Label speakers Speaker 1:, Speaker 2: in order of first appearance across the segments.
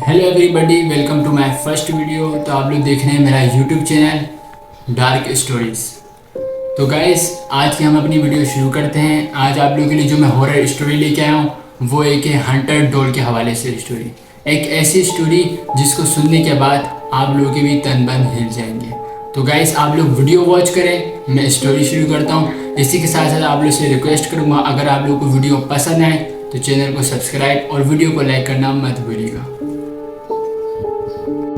Speaker 1: Hello everybody, welcome to my first video. तो आप लोग देख रहे हैं मेरा यूट्यूब चैनल डार्क स्टोरीज। तो गाइस, आज की हम अपनी वीडियो शुरू करते हैं। आज आप लोगों के लिए जो मैं हॉरर स्टोरी लेके आया हूँ वो एक है हंटर डॉल के हवाले से स्टोरी। एक ऐसी स्टोरी जिसको सुनने के बाद आप लोगों के भी तन बन हिल जाएंगे। तो गाइस, आप लोग वीडियो वॉच करें, मैं स्टोरी शुरू करता हूँ। इसी के साथ साथ आप लोग से रिक्वेस्ट करूँगा, अगर आप लोगों को वीडियो पसंद आए तो चैनल को सब्सक्राइब और वीडियो को लाइक करना मत भूलिएगा।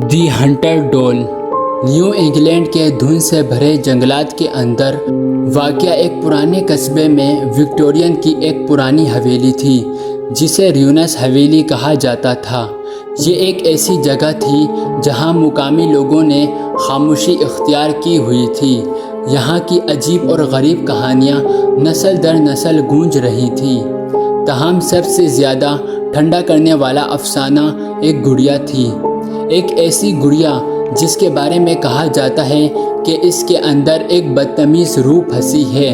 Speaker 1: दी हंटर डॉल। न्यू इंग्लैंड के धुंध से भरे जंगलात के अंदर वाक़या एक पुराने कस्बे में विक्टोरियन की एक पुरानी हवेली थी जिसे र्यूनस हवेली कहा जाता था। ये एक ऐसी जगह थी जहां मुकामी लोगों ने खामोशी इख्तियार की हुई थी। यहाँ की अजीब और गरीब कहानियाँ नस्ल दर नस्ल गूंज रही थी। तमाम सबसे ज़्यादा ठंडा करने वाला अफसाना एक गुड़िया थी। एक ऐसी गुड़िया जिसके बारे में कहा जाता है कि इसके अंदर एक बदतमीज़ रूह फंसी है।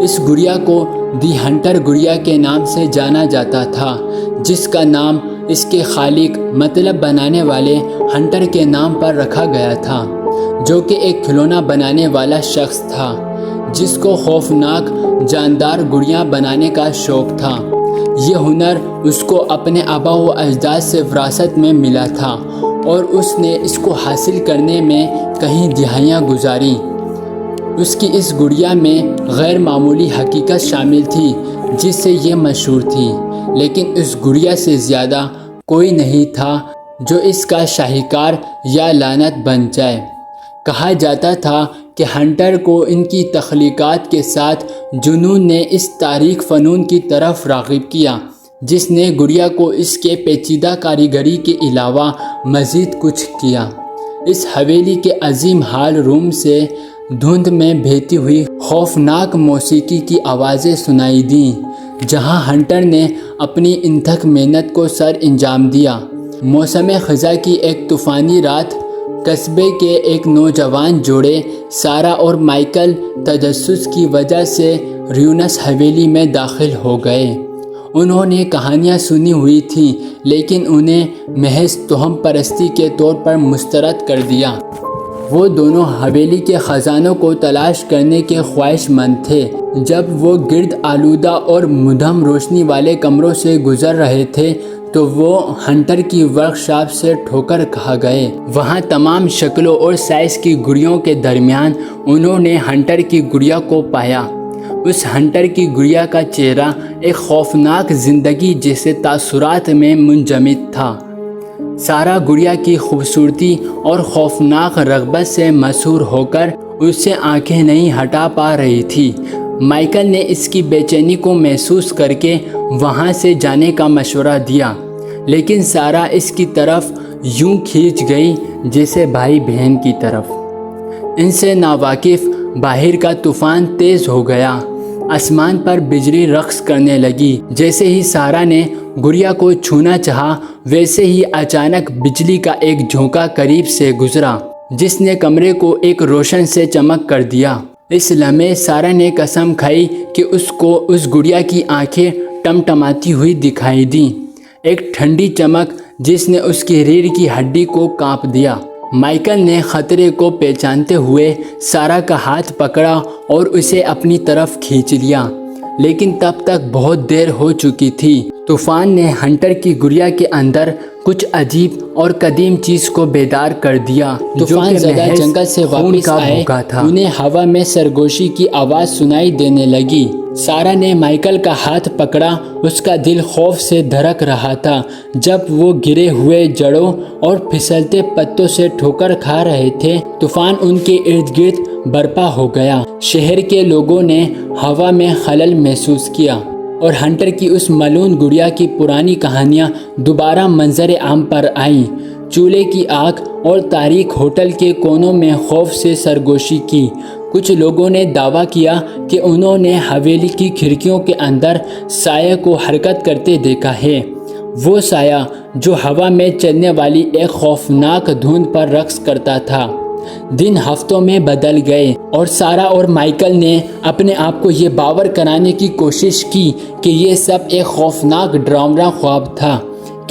Speaker 1: इस गुड़िया को दी हंटर गुड़िया के नाम से जाना जाता था, जिसका नाम इसके खालिक मतलब बनाने वाले हंटर के नाम पर रखा गया था, जो कि एक खिलौना बनाने वाला शख्स था जिसको खौफनाक जानदार गुड़िया बनाने का शौक़ था। ये हुनर उसको अपने आबा व अजदाद से विरासत में मिला था और उसने इसको हासिल करने में कई दिहाइयाँ गुजारी। उसकी इस गुड़िया में गैर मामूली हकीकत शामिल थी जिससे ये मशहूर थी, लेकिन इस गुड़िया से ज़्यादा कोई नहीं था जो इसका शाहीकार या लानत बन जाए। कहा जाता था कि हंटर को इनकी तख्लीक़ात के साथ जुनून ने इस तारीख़ फ़नून की तरफ राग़िब किया, जिसने गुड़िया को इसके पेचीदा कारीगरी के अलावा मज़ीद कुछ किया। इस हवेली के अजीम हाल रूम से धुंध में बहती हुई खौफनाक मौसीकी की आवाज़ें सुनाई दीं, जहां हंटर ने अपनी इंथक मेहनत को सर अंजाम दिया। मौसम ख़ज़ा की एक तूफ़ानी रात कस्बे के एक नौजवान जोड़े सारा और माइकल तजस्सुस की वजह से र्यूनस हवेली में दाखिल हो गए। उन्होंने कहानियाँ सुनी हुई थी, लेकिन उन्हें महज तोहम परस्ती के तौर पर मुस्तरद कर दिया। वो दोनों हवेली के ख़जानों को तलाश करने के ख्वाहिशमंद थे। जब वो गिर्द आलूदा और मुधम रोशनी वाले कमरों से गुज़र रहे थे तो वो हंटर की वर्कशॉप से ठोकर खा गए। वहाँ तमाम शक्लों और साइज़ की गुड़ियों के दरमियान उन्होंने हंटर की गुड़िया को पाया। उस हंटर की गुड़िया का चेहरा एक खौफनाक ज़िंदगी जैसे तासुरात में मुंजमद था। सारा गुड़िया की खूबसूरती और खौफनाक रग़बत से मशहूर होकर उससे आंखें नहीं हटा पा रही थी। माइकल ने इसकी बेचैनी को महसूस करके वहाँ से जाने का मशवरा दिया, लेकिन सारा इसकी तरफ यूं खींच गई जैसे भाई बहन की तरफ। इनसे नावाकिफ़ बाहर का तूफ़ान तेज़ हो गया। आसमान पर बिजली रक़्स करने लगी। जैसे ही सारा ने गुड़िया को छूना चाहा, वैसे ही अचानक बिजली का एक झोंका करीब से गुजरा, जिसने कमरे को एक रोशन से चमक कर दिया। इस लम्हे सारा ने कसम खाई कि उसको उस गुड़िया की आंखें टमटमाती हुई दिखाई दी, एक ठंडी चमक जिसने उसकी रीढ़ की हड्डी को कांप दिया। माइकल ने ख़तरे को पहचानते हुए सारा का हाथ पकड़ा और उसे अपनी तरफ खींच लिया, लेकिन तब तक बहुत देर हो चुकी थी। तूफ़ान ने हंटर की गुड़िया के अंदर कुछ अजीब और कदीम चीज़ को बेदार कर दिया। तूफ़ान जंगल से वापस आए था। उन्हें हवा में सरगोशी की आवाज़ सुनाई देने लगी। सारा ने माइकल का हाथ पकड़ा। उसका दिल खौफ से धड़क रहा था। जब वो गिरे हुए जड़ों और फिसलते पत्तों से ठोकर खा रहे थे, तूफ़ान उनके इर्द गिर्द बर्पा हो गया। शहर के लोगों ने हवा में खलल महसूस किया और हंटर की उस मलून गुड़िया की पुरानी कहानियाँ दोबारा मंजर आम पर आईं। चूल्हे की आग और तारीख होटल के कोनों में खौफ से सरगोशी की। कुछ लोगों ने दावा किया कि उन्होंने हवेली की खिड़कियों के अंदर साया को हरकत करते देखा है। वो साया जो हवा में चलने वाली एक खौफनाक धुंध पर रक़्स करता था। दिन हफ्तों में बदल गए और सारा और माइकल ने अपने आप को ये बावर कराने की कोशिश की कि ये सब एक खौफनाक डरावना ख्वाब था,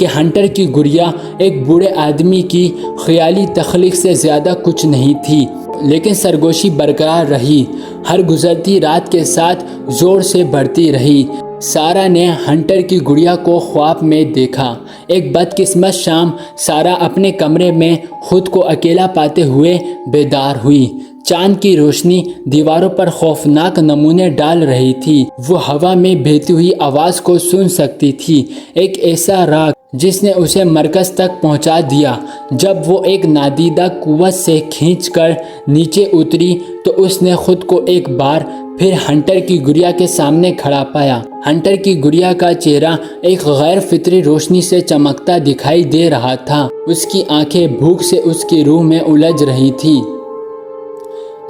Speaker 1: کہ ہنٹر کی گڑیا ایک بوڑھے آدمی کی خیالی تخلیق سے زیادہ کچھ نہیں تھی، لیکن سرگوشی برقرار رہی، ہر گزرتی رات کے ساتھ زور سے بڑھتی رہی۔ سارہ نے ہنٹر کی گڑیا کو خواب میں دیکھا۔ ایک بدقسمت شام سارہ اپنے کمرے میں خود کو اکیلا پاتے ہوئے بیدار ہوئی۔ چاند کی روشنی دیواروں پر خوفناک نمونے ڈال رہی تھی۔ وہ ہوا میں بہتی ہوئی آواز کو سن سکتی تھی، ایک ایسا راگ جس نے اسے مرکز تک پہنچا دیا۔ جب وہ ایک نادیدہ قوت سے کھینچ کر نیچے اتری تو اس نے خود کو ایک بار پھر ہنٹر کی گڑیا کے سامنے کھڑا پایا۔ ہنٹر کی گڑیا کا چہرہ ایک غیر فطری روشنی سے چمکتا دکھائی دے رہا تھا۔ اس کی آنکھیں بھوک سے اس کی روح میں الجھ رہی تھی،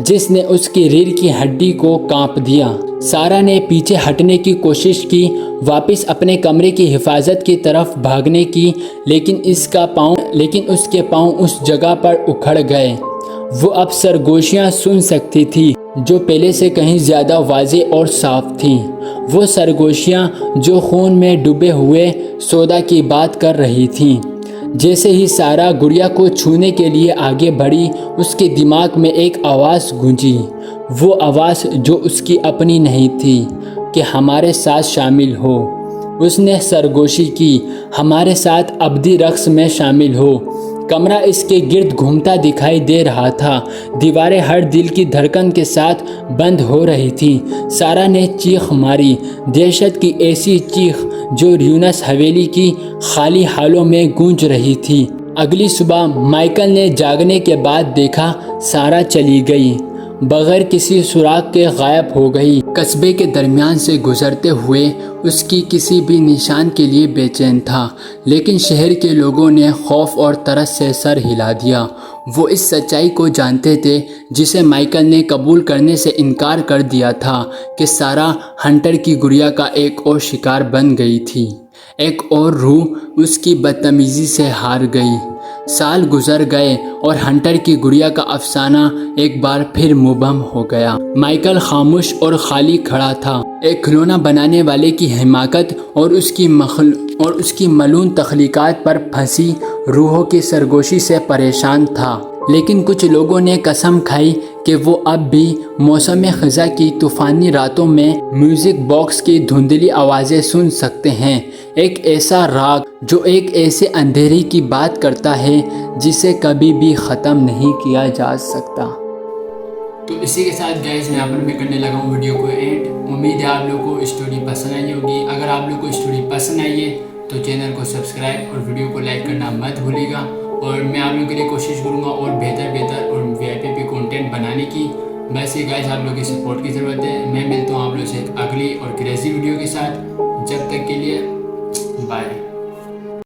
Speaker 1: جس نے اس کی ریڑھ کی ہڈی کو کانپ دیا۔ سارہ نے پیچھے ہٹنے کی کوشش کی، واپس اپنے کمرے کی حفاظت کی طرف بھاگنے کی، لیکن اس کے پاؤں اس جگہ پر اکھڑ گئے۔ وہ اب سرگوشیاں سن سکتی تھی جو پہلے سے کہیں زیادہ واضح اور صاف تھیں۔ وہ سرگوشیاں جو خون میں ڈوبے ہوئے سودا کی بات کر رہی تھیں۔ جیسے ہی سارہ گڑیا کو چھونے کے لیے آگے بڑھی، اس کے دماغ میں ایک آواز گونجی، وہ آواز جو اس کی اپنی نہیں تھی، کہ ہمارے ساتھ شامل ہو۔ اس نے سرگوشی کی، ہمارے ساتھ ابدی رقص میں شامل ہو۔ کمرہ اس کے گرد گھومتا دکھائی دے رہا تھا، دیواریں ہر دل کی دھڑکن کے ساتھ بند ہو رہی تھیں۔ سارہ نے چیخ ماری، دہشت کی ایسی چیخ جو ریونس حویلی کی خالی ہالوں میں گونج رہی تھی۔ اگلی صبح مائیکل نے جاگنے کے بعد دیکھا سارہ چلی گئی، بغیر کسی سراغ کے غائب ہو گئی۔ قصبے کے درمیان سے گزرتے ہوئے اس کی کسی بھی نشان کے لیے بے چین تھا، لیکن شہر کے لوگوں نے خوف اور ترس سے سر ہلا دیا۔ وہ اس سچائی کو جانتے تھے جسے مائیکل نے قبول کرنے سے انکار کر دیا تھا، کہ سارہ ہنٹر کی گڑیا کا ایک اور شکار بن گئی تھی، ایک اور روح اس کی بدتمیزی سے ہار گئی۔ سال گزر گئے اور ہنٹر کی گڑیا کا افسانہ ایک بار پھر مبہم ہو گیا۔ مائیکل خاموش اور خالی کھڑا تھا، ایک کھلونا بنانے والے کی حماقت اور اس کی ملعون تخلیقات پر پھنسی روحوں کی سرگوشی سے پریشان تھا۔ لیکن کچھ لوگوں نے قسم کھائی کہ وہ اب بھی موسم خزاں کی طوفانی راتوں میں میوزک باکس کی دھندلی آوازیں سن سکتے ہیں، ایک ایسا راگ جو ایک ایسے اندھیرے کی بات کرتا ہے جسے کبھی بھی ختم نہیں کیا جا سکتا۔ تو اسی کے ساتھ گائز میں یہاں پر کرنے لگا ہوں ویڈیو کو اینڈ۔ امید ہے آپ لوگوں کو اسٹوری پسند آئی ہوگی۔ اگر آپ لوگوں کو اسٹوری پسند آئی ہے تو چینل کو سبسکرائب اور ویڈیو کو لائک کرنا مت بھولیے گا، اور میں آپ لوگوں کے لیے کوشش کروں گا اور بہتر اور VIP کنٹینٹ بنانے کی۔ بس یہ گائز آپ لوگوں کی سپورٹ کی ضرورت ہے۔ میں ملتا ہوں آپ لوگوں سے ایک اگلی اور کریزی ویڈیو کے ساتھ، جب تک کے لیے بائے۔